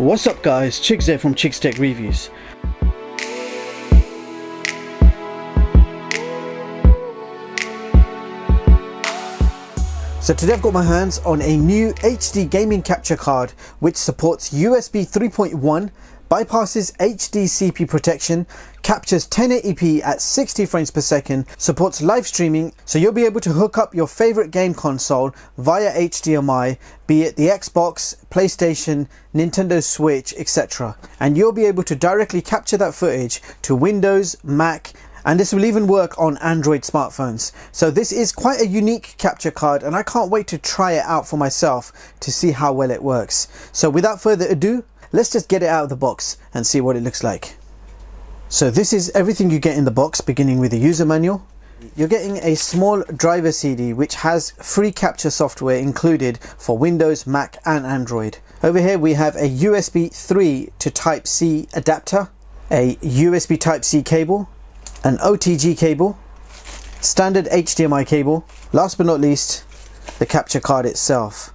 What's up guys, Chiggs here from Chiggs Tech Reviews. So today I've got my hands on a new HD gaming capture card which supports USB 3.1, bypasses HDCP protection, captures 1080p at 60 frames per second, supports live streaming, so you'll be able to hook up your favorite game console via HDMI, be it the Xbox, PlayStation, Nintendo Switch, etc. And you'll be able to directly capture that footage to Windows, Mac, and this will even work on Android smartphones. So this is quite a unique capture card and I can't wait to try it out for myself to see how well it works. So without further ado, let's just get it out of the box and see what it looks like. So this is everything you get in the box, beginning with the user manual. You're getting a small driver CD which has free capture software included for Windows, Mac and Android. Over here we have a USB 3 to Type-C adapter, a USB Type-C cable, an OTG cable, standard HDMI cable, last but not least the capture card itself.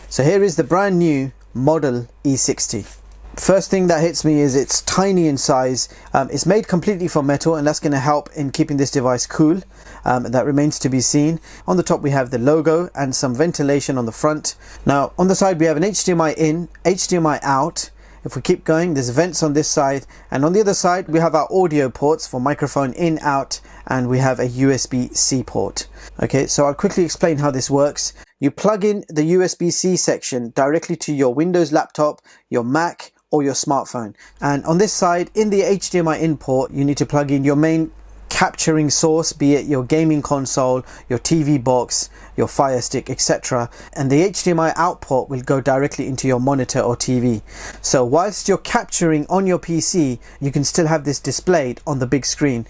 So here is the brand new model E60. First thing that hits me is it's tiny in size. It's made completely from metal and that's going to help in keeping this device cool. That remains to be seen. On the top we have the logo and some ventilation on the front. Now on the side we have an HDMI in, HDMI out. If we keep going, there's vents on this side, and on the other side we have our audio ports for microphone in, out, and we have a USB-C port. Okay, so I'll quickly explain how this works. You plug in the USB-C section directly to your Windows laptop, your Mac or your smartphone, and on this side in the HDMI in port you need to plug in your main capturing source, be it your gaming console, your TV box, your Fire Stick, etc. And the HDMI output will go directly into your monitor or TV. So whilst you're capturing on your PC, you can still have this displayed on the big screen.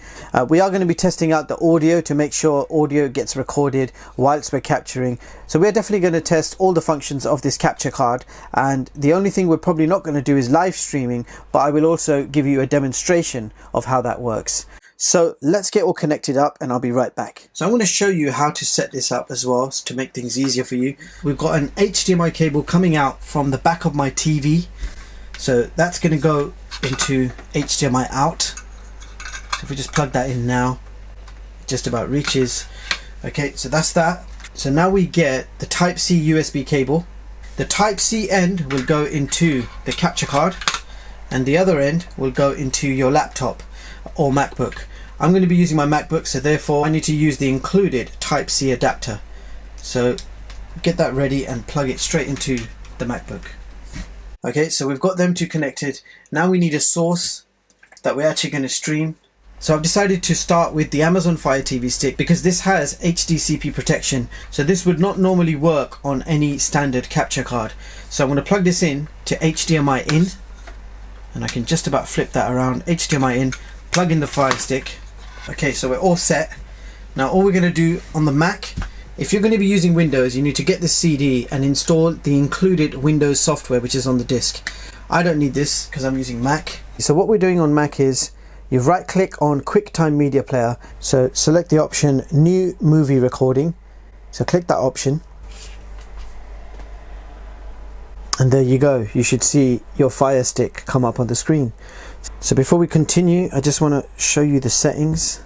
We are going to be testing out the audio to make sure audio gets recorded whilst we're capturing. So we're definitely going to test all the functions of this capture card, and the only thing we're probably not going to do is live streaming, but I will also give you a demonstration of how that works. So let's get all connected up and I'll be right back. So I'm going to show you how to set this up as well to make things easier for you. We've got an HDMI cable coming out from the back of my TV. So that's going to go into HDMI out. So if we just plug that in now, it just about reaches. Okay, so that's that. So now we get the Type-C USB cable. The Type-C end will go into the capture card and the other end will go into your laptop or MacBook. I'm going to be using my MacBook, so therefore I need to use the included Type-C adapter. So get that ready and plug it straight into the MacBook. Okay, so we've got them two connected. Now we need a source that we're actually going to stream. So I've decided to start with the Amazon Fire TV Stick because this has HDCP protection. So this would not normally work on any standard capture card. So I'm going to plug this in to HDMI in, and I can just about flip that around. HDMI in, plug in the Fire Stick. Okay, so we're all set. Now all we're going to do on the Mac, if you're going to be using Windows, you need to get the CD and install the included Windows software which is on the disk. I don't need this because I'm using Mac. So what we're doing on Mac is you right click on QuickTime Media Player, so select the option New Movie Recording, so click that option and there you go, you should see your Fire Stick come up on the screen. So before we continue, I just want to show you the settings.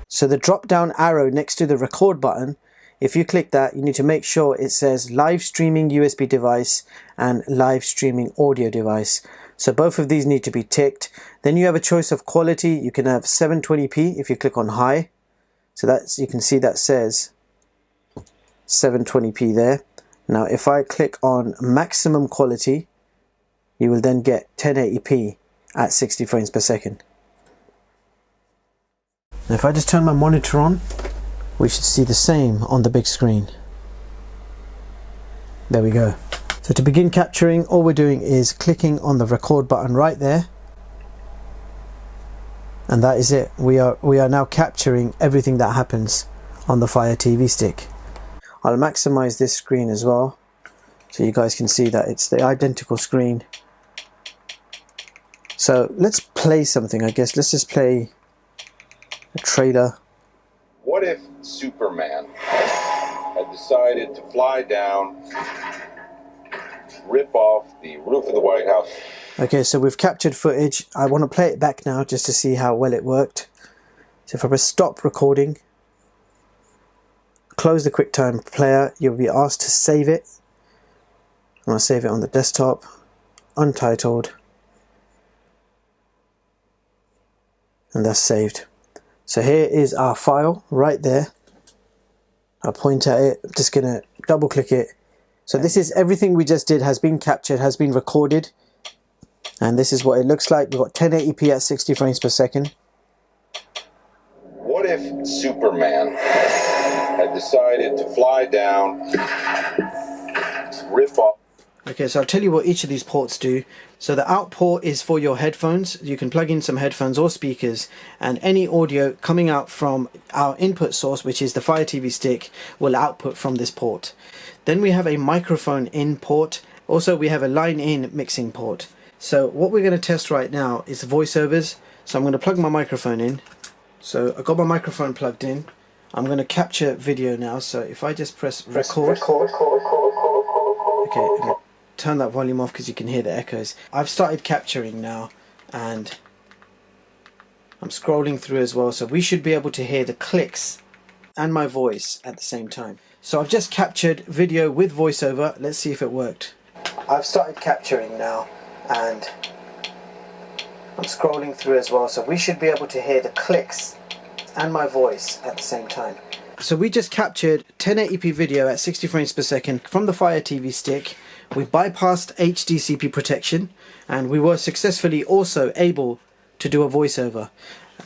So the drop down arrow next to the record button, if you click that, you need to make sure it says live streaming USB device and live streaming audio device. So both of these need to be ticked. Then you have a choice of quality. You can have 720p if you click on high. So that's, you can see that says 720p there. Now if I click on maximum quality, you will then get 1080p at 60 frames per second. Now if I just turn my monitor on, we should see the same on the big screen. There we go. So to begin capturing, all we're doing is clicking on the record button right there, and that is it. We are now capturing everything that happens on the Fire TV Stick. I'll maximize this screen as well so you guys can see that it's the identical screen. So let's play something, I guess. Let's just play a trailer. What if Superman had decided to fly down rip off the roof of the White House. Okay, so we've captured footage. I want to play it back now just to see how well it worked. So if I press stop recording, close the QuickTime player, you'll be asked to save it. I'm going to save it on the desktop, untitled, and that's saved. So here is our file right there. I'll point at it. I'm just going to double click it. So this is everything we just did has been captured, has been recorded. And this is what it looks like. We've got 1080p at 60 frames per second. What if Superman had decided to fly down, rip off? Okay, so I'll tell you what each of these ports do. So the out port is for your headphones. You can plug in some headphones or speakers, and any audio coming out from our input source, which is the Fire TV stick, will output from this port. Then we have a microphone in port. Also, we have a line in mixing port. So what we're going to test right now is voiceovers. So I'm going to plug my microphone in. So I've got my microphone plugged in. I'm going to capture video now. So if I just press record. Okay, I'm going to turn that volume off because you can hear the echoes. I've started capturing now, and I'm scrolling through as well. So we should be able to hear the clicks and my voice at the same time. So I've just captured video with voiceover. Let's see if it worked. I've started capturing now, and I'm scrolling through as well, so we should be able to hear the clicks and my voice at the same time. So we just captured 1080p video at 60 frames per second from the Fire TV stick. We bypassed HDCP protection, and we were successfully also able to do a voiceover.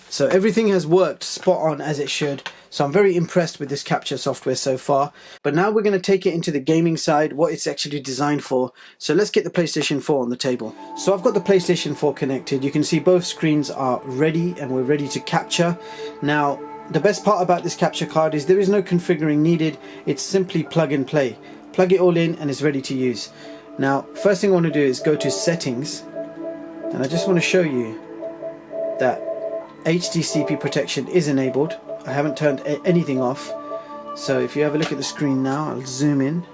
So everything has worked spot on as it should. So I'm very impressed with this capture software so far. But now we're going to take it into the gaming side, what it's actually designed for. So let's get the PlayStation 4 on the table. So I've got the PlayStation 4 connected. You can see both screens are ready, and we're ready to capture. Now, the best part about this capture card is there is no configuring needed. It's simply plug and play. Plug it all in and it's ready to use. Now, first thing I want to do is go to settings, and I just want to show you that HDCP protection is enabled. I haven't turned anything off. So if you have a look at the screen now, I'll zoom in,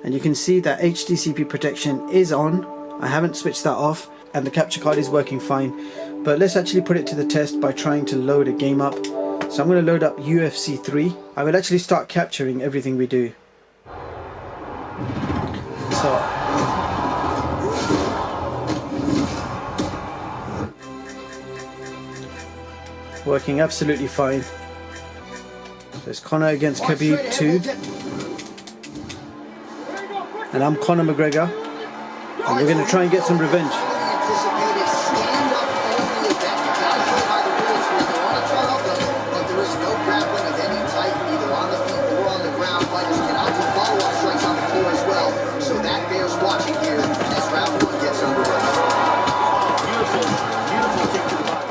and you can see that HDCP protection is on. I haven't switched that off, and the capture card is working fine. But let's actually put it to the test by trying to load a game up. So I'm going to load up UFC 3. I will actually start capturing everything we do. So working absolutely fine. There's Conor against Khabib 2, and I'm Conor McGregor, and we're going to try and get some revenge.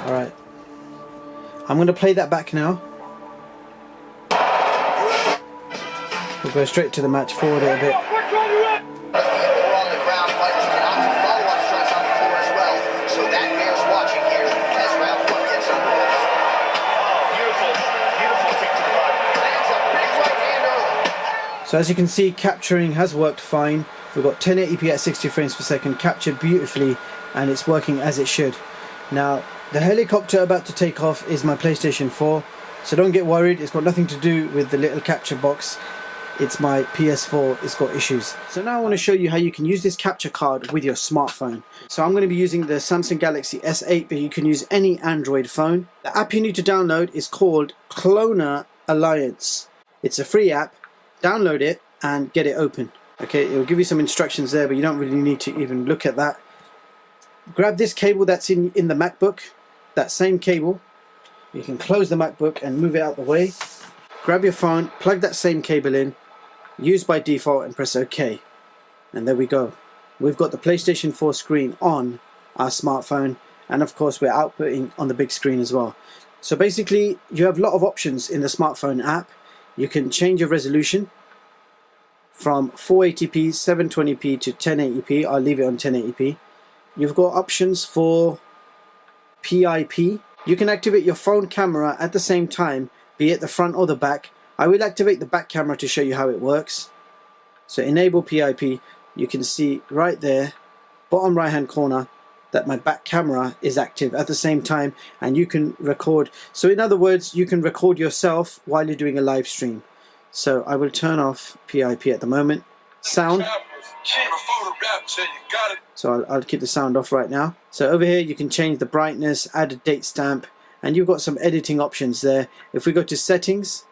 Alright, I'm going to play that back now. We'll go straight to the match, forward it a bit. So as you can see, capturing has worked fine. We've got 1080p at 60 frames per second, captured beautifully, and it's working as it should. Now, the helicopter about to take off is my PlayStation 4, so don't get worried, it's got nothing to do with the little capture box. It's my PS4, it's got issues. So now I want to show you how you can use this capture card with your smartphone. So I'm going to be using the Samsung Galaxy S8, but you can use any Android phone. The app you need to download is called Cloner Alliance. It's a free app. Download it and get it open. Okay, it will give you some instructions there, but you don't really need to even look at that. Grab this cable that's in the MacBook, that same cable. You can close the MacBook and move it out the way. Grab your phone, plug that same cable in, use by default, and press OK. And there we go. We've got the PlayStation 4 screen on our smartphone, and of course we're outputting on the big screen as well. So basically you have a lot of options in the smartphone app. You can change your resolution from 480p, 720p to 1080p. I'll leave it on 1080p. You've got options for PIP. You can activate your phone camera at the same time, be it the front or the back. I will activate the back camera to show you how it works. So enable PIP. you can see right there, bottom right hand corner, that my back camera is active at the same time, and you can record. So in other words, you can record yourself while you're doing a live stream. So I will turn off PIP at the moment. Sound. So I'll keep the sound off right now. So over here you can change the brightness, add a date stamp, and you've got some editing options there. If we go to settings,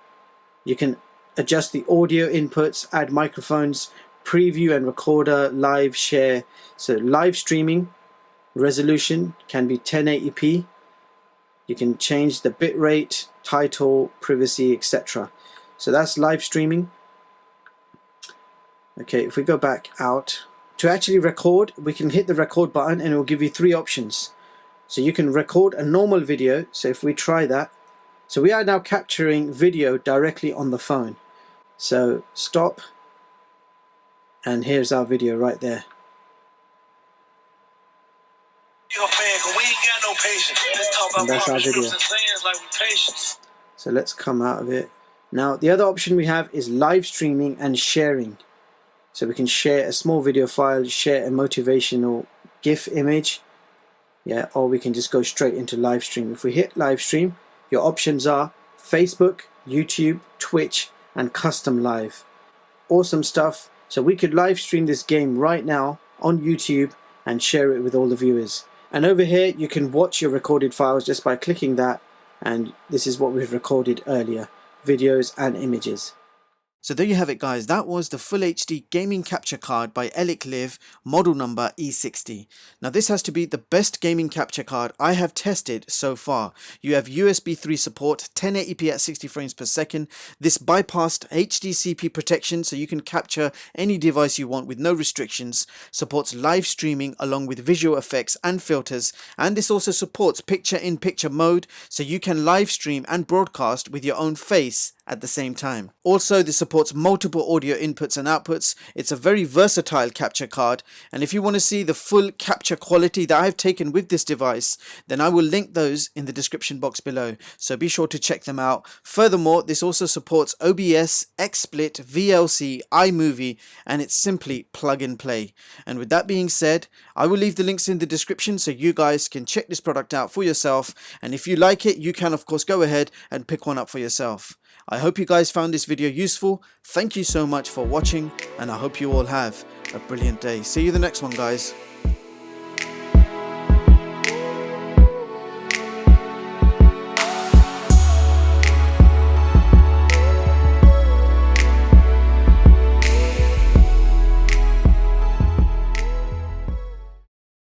you can adjust the audio inputs, add microphones, preview and recorder, live share. So live streaming resolution can be 1080p. You can change the bitrate, title, privacy, etc. So that's live streaming. Okay, if we go back out, to actually record, we can hit the record button and it will give you 3 options. So you can record a normal video. So if we try that, so we are now capturing video directly on the phone. So stop, and here's our video right there. And that's our video. So let's come out of it. Now the other option we have is live streaming and sharing. So we can share a small video file, share a motivational GIF image, yeah, or we can just go straight into live stream. If we hit live stream, your options are Facebook, YouTube, Twitch, and custom live. Awesome stuff. So we could live stream this game right now on YouTube and share it with all the viewers. And over here you can watch your recorded files just by clicking that, and this is what we've recorded earlier, videos and images. So there you have it, guys. That was the Full HD gaming capture card by Elic Live, model number E60. Now this has to be the best gaming capture card I have tested so far. You have USB 3 support, 1080p at 60 frames per second. This bypassed HDCP protection, so you can capture any device you want with no restrictions. Supports live streaming along with visual effects and filters. And this also supports picture-in-picture mode, so you can live stream and broadcast with your own face at the same time. Also, this supports multiple audio inputs and outputs. It's a very versatile capture card, and if you want to see the full capture quality that I've taken with this device, then I will link those in the description box below, so be sure to check them out. Furthermore, this also supports OBS, XSplit, VLC, iMovie, and it's simply plug and play. And with that being said, I will leave the links in the description so you guys can check this product out for yourself, and if you like it, you can of course go ahead and pick one up for yourself. I hope you guys found this video useful. Thank you so much for watching, and I hope you all have a brilliant day. See you the next one, guys.